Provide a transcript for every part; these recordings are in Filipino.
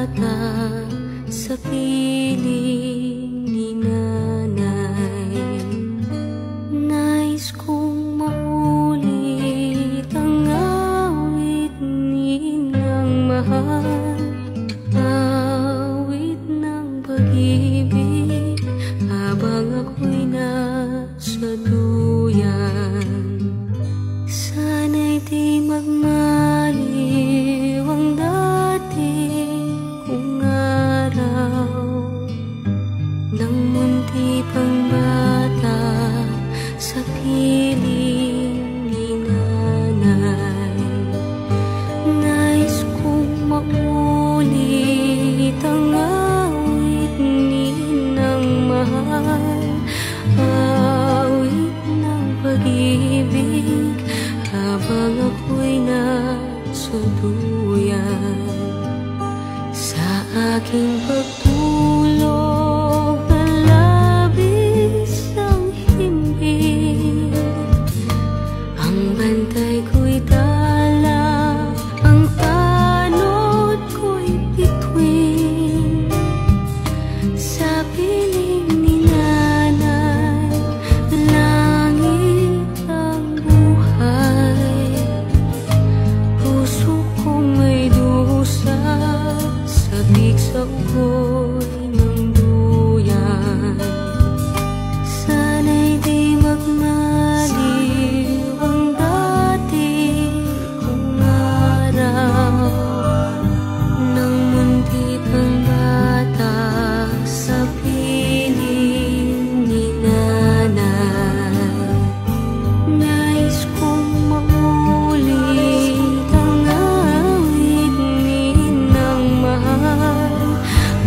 bata sa piling ni nanay. Nais kong maulit ang awit nilang mahal, awit ng pag-ibig habang ako'y nasa duyan. Sana'y di magmaliw ang dating kong araw, nang munti pang bata sa piling ni nanay. Nais kong maulit ang awit ninang mahal, awit ng pag-ibig habang ako'y nasa duyan. Sa aking pagtulog na labis ang himbing, ang bantay ko'y tala, ang tanod ko'y bituin. Sa piling ni nanay, langit ang buhay. Puso kong may dusa, sabik sa ugoy ng duyan. Sana'y di magmaliw ang dati kong araw, nang munti pang bata sa piling ni nanay. Nais kong maulit ang awit ninang mahal,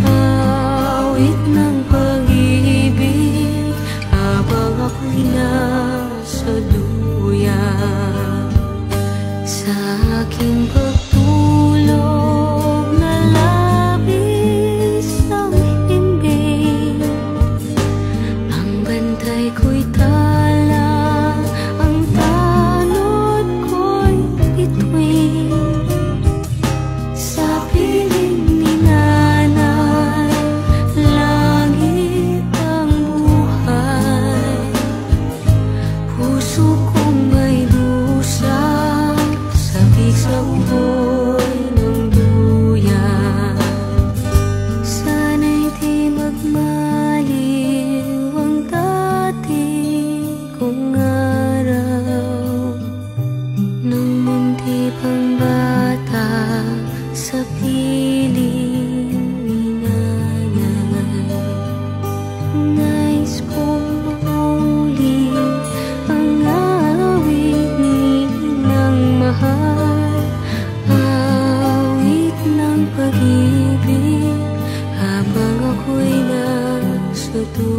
awit ng pag-ibig habang ako'y nasa duyan. Sa aking pagtulog na labis ang himbing, ang bantay ko'y tala, ang tanod ko'y bituin. Sa piling ni nanay, langit ang buhay. Puso kong may dusa, sabik sa ugoy ng duyan. Sana'y di magmaliw ang dati kong araw, nang munti pang bata sa piling ni nanay. Nais kong maulit ang awit ninang mahal, awit ng pag-ibig habang ako'y nasa duyan.